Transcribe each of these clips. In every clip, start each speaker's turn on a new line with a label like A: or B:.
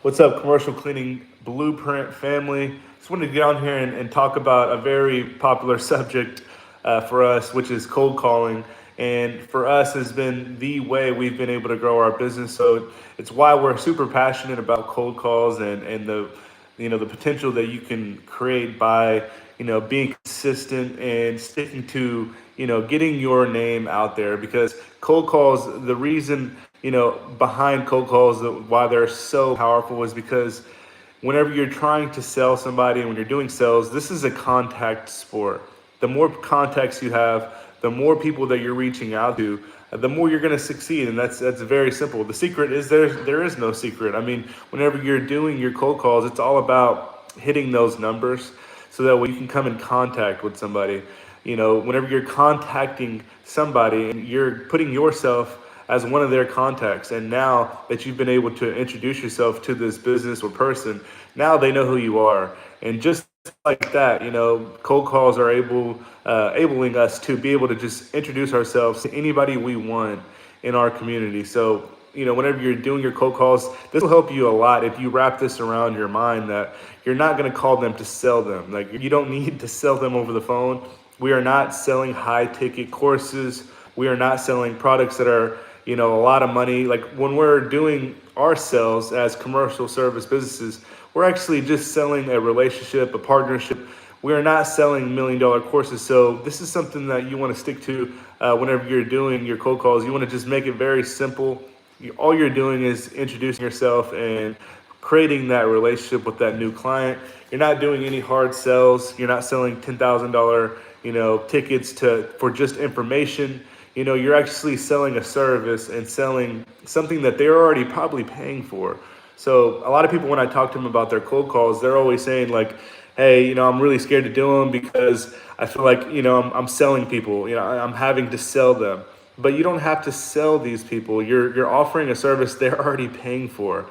A: What's up, Commercial Cleaning Blueprint family? Just wanted to get on here and talk about a very popular subject for us, which is cold calling. And for us, has been the way we've been able to grow our business. So it's why we're super passionate about cold calls and the the potential that you can create by being consistent and sticking to getting your name out there. Because cold calls, the reason behind cold calls, why they're so powerful, is because whenever you're trying to sell somebody and when you're doing sales, this is a contact sport. The more contacts you have, the more people that you're reaching out to, the more you're going to succeed. And that's very simple. The secret is there is no secret. I mean, whenever you're doing your cold calls, it's all about hitting those numbers so that way you can come in contact with somebody. Whenever you're contacting somebody and you're putting yourself as one of their contacts, and now that you've been able to introduce yourself to this business or person, now they know who you are. And just like that, cold calls are enabling us to be able to just introduce ourselves to anybody we want in our community. So whenever you're doing your cold calls, this will help you a lot if you wrap this around your mind, that you're not going to call them to sell them. Like, you don't need to sell them over the phone. We are not selling high ticket courses. We are not selling products that are a lot of money. Like, when we're doing our sales as commercial service businesses, we're actually just selling a relationship, a partnership. We are not selling $1 million courses. So this is something that you want to stick to whenever you're doing your cold calls. You want to just make it very simple. All you're doing is introducing yourself and creating that relationship with that new client. You're not doing any hard sells. You're not selling $10,000 tickets for just information. You're actually selling a service and selling something that they're already probably paying for. So a lot of people, when I talk to them about their cold calls, they're always saying like, hey, I'm really scared to do them because I feel like, I'm selling people, I'm having to sell them. But you don't have to sell these people. You're offering a service they're already paying for.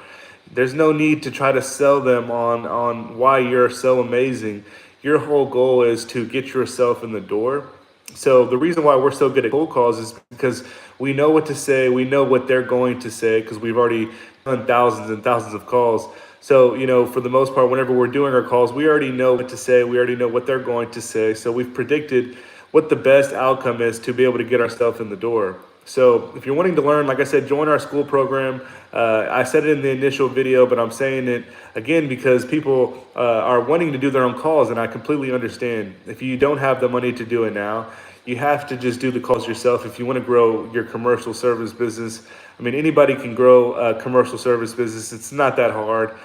A: There's no need to try to sell them on why you're so amazing. Your whole goal is to get yourself in the door. So the reason why we're so good at cold calls is because we know what to say. We know what they're going to say because we've already done thousands and thousands of calls. So, for the most part, whenever we're doing our calls, we already know what to say. We already know what they're going to say. So we've predicted what the best outcome is to be able to get ourselves in the door. So if you're wanting to learn, like I said, join our school program. I said it in the initial video, but I'm saying it again because people are wanting to do their own calls, and I completely understand. If you don't have the money to do it now, you have to just do the calls yourself if you want to grow your commercial service business. I mean, anybody can grow a commercial service business. It's not that hard.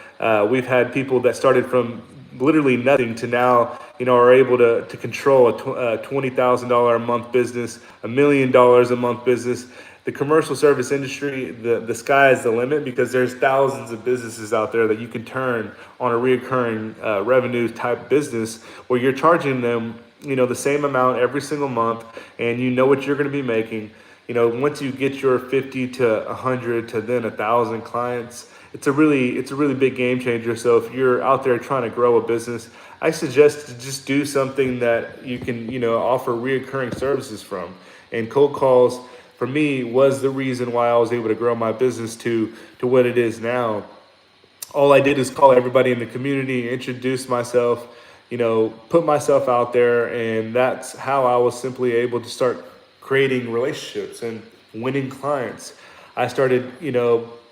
A: We've had people that started from literally nothing to now, are able to control a $20,000 a month business, $1 million a month business. The commercial service industry, the sky is the limit because there's thousands of businesses out there that you can turn on a reoccurring revenue type business where you're charging them, the same amount every single month, and what you're going to be making. Once you get your 50 to 100 to then 1,000 clients, it's a really big game changer. So if you're out there trying to grow a business, I suggest to just do something that you can offer reoccurring services from. And cold calls for me was the reason why I was able to grow my business to what it is now. All I did is call everybody in the community, introduce myself, put myself out there, and that's how I was simply able to start creating relationships and winning clients. I started,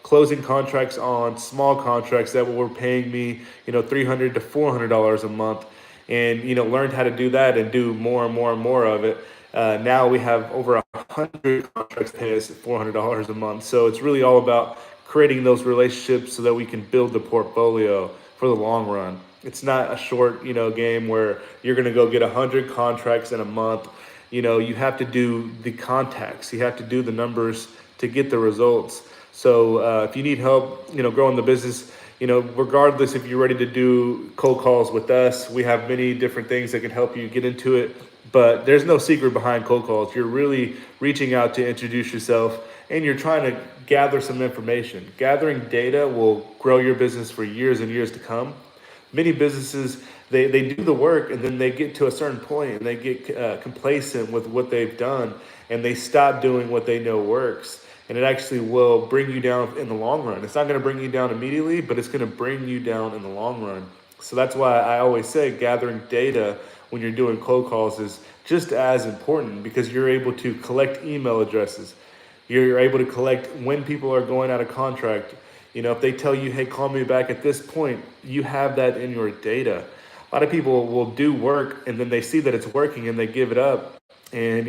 A: closing contracts on small contracts that were paying me, $300 to $400 a month, and learned how to do that and do more and more and more of it. Now we have over 100 contracts pay us $400 a month. So it's really all about creating those relationships so that we can build the portfolio for the long run. It's not a short, game where you're going to go get 100 contracts in a month. You have to do the contacts. You have to do the numbers to get the results. So if you need help, growing the business, regardless if you're ready to do cold calls with us, we have many different things that can help you get into it. But there's no secret behind cold calls. You're really reaching out to introduce yourself, and you're trying to gather some information. Gathering data will grow your business for years and years to come. Many businesses, they do the work and then they get to a certain point and they get complacent with what they've done, and they stop doing what they know works. and it actually will bring you down in the long run. It's not going to bring you down immediately, but it's going to bring you down in the long run. So that's why I always say gathering data when you're doing cold calls is just as important, because you're able to collect email addresses. You're able to collect when people are going out of contract. If they tell you, hey, call me back at this point, you have that in your data. A lot of people will do work and then they see that it's working and they give it up. And,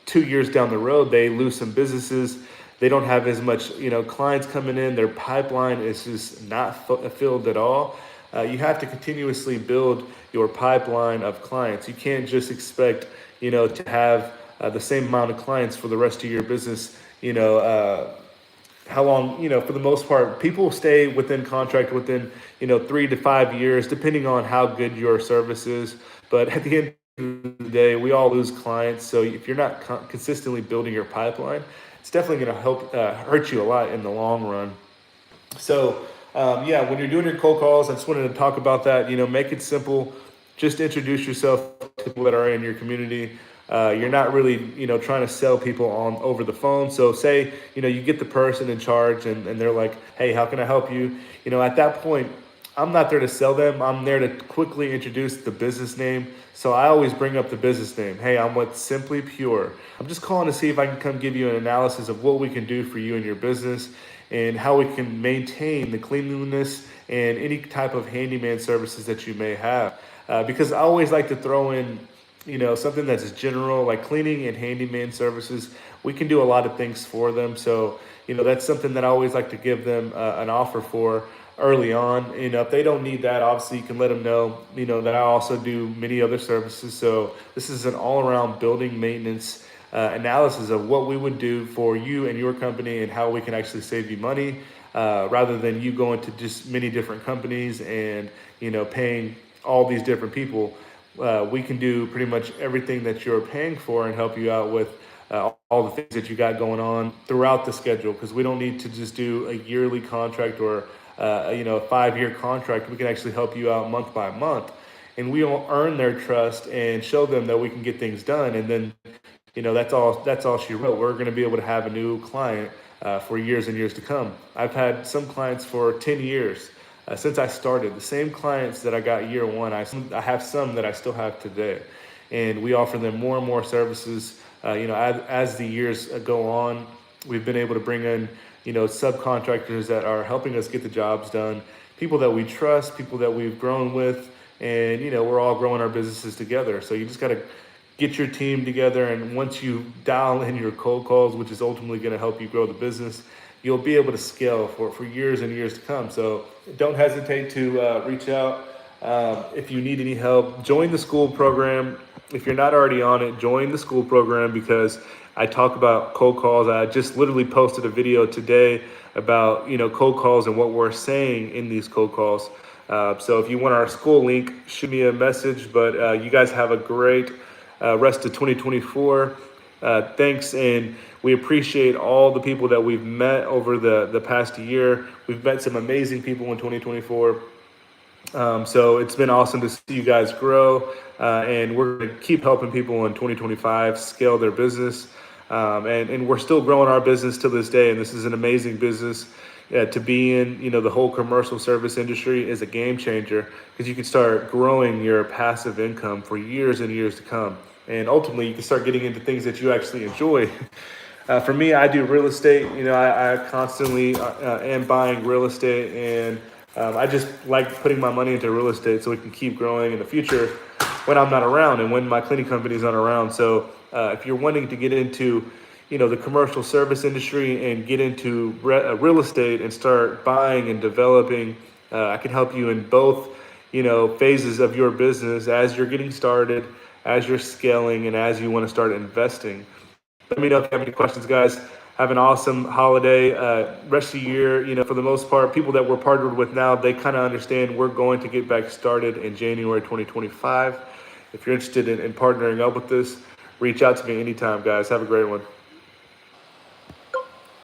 A: 2 years down the road, they lose some businesses. They don't have as much, clients coming in. Their pipeline is just not filled at all. You have to continuously build your pipeline of clients. You can't just expect, to have the same amount of clients for the rest of your business. How long, for the most part, people stay within contract within, 3 to 5 years, depending on how good your service is. But at the end of the day, we all lose clients. So if you're not consistently building your pipeline, it's definitely going to hurt you a lot in the long run. So, when you're doing your cold calls, I just wanted to talk about that. Make it simple. Just introduce yourself to people that are in your community. You're not really, trying to sell people on over the phone. So say, you get the person in charge and they're like, hey, how can I help you? At that point, I'm not there to sell them. I'm there to quickly introduce the business name. So I always bring up the business name. Hey, I'm with Simply Pure. I'm just calling to see if I can come give you an analysis of what we can do for you and your business, and how we can maintain the cleanliness and any type of handyman services that you may have. Because I always like to throw in, something that's general, like cleaning and handyman services. We can do a lot of things for them. So, that's something that I always like to give them an offer for early on. If they don't need that, obviously you can let them know, that I also do many other services. So this is an all-around building maintenance analysis of what we would do for you and your company, and how we can actually save you money, rather than you going to just many different companies and, paying all these different people. We can do pretty much everything that you're paying for and help you out with all the things that you got going on throughout the schedule, because we don't need to just do a yearly contract or a 5-year contract. We can actually help you out month by month, and we will earn their trust and show them that we can get things done. And then, that's all she wrote. We're going to be able to have a new client for years and years to come. I've had some clients for 10 years. Since I started, the same clients that I got year one, I have some that I still have today, and we offer them more and more services. As the years go on, we've been able to bring in, subcontractors that are helping us get the jobs done, people that we trust, people that we've grown with, and, we're all growing our businesses together. So you just got to get your team together, and once you dial in your cold calls, which is ultimately going to help you grow the business, you'll be able to scale for years and years to come. So don't hesitate to reach out. If you need any help, join the school program. If you're not already on it, join the school program, because I talk about cold calls. I just literally posted a video today about, cold calls and what we're saying in these cold calls. So if you want our school link, shoot me a message. But you guys have a great rest of 2024. Thanks, and we appreciate all the people that we've met over the past year. We've met some amazing people in 2024. So it's been awesome to see you guys grow, and we're going to keep helping people in 2025 scale their business. And we're still growing our business to this day, and this is an amazing business to be in. The whole commercial service industry is a game changer, because you can start growing your passive income for years and years to come. And ultimately, you can start getting into things that you actually enjoy. For me, I do real estate. I constantly am buying real estate, and I just like putting my money into real estate so we can keep growing in the future when I'm not around and when my cleaning company is not around. So if you're wanting to get into, the commercial service industry and get into real estate and start buying and developing, I can help you in both, phases of your business, as you're getting started, as you're scaling, and as you want to start investing. Let me know if you have any questions, guys. Have an awesome holiday. Rest of the year, for the most part, people that we're partnered with now, they kind of understand we're going to get back started in January 2025. If you're interested in partnering up with this, reach out to me anytime, guys. Have a great one.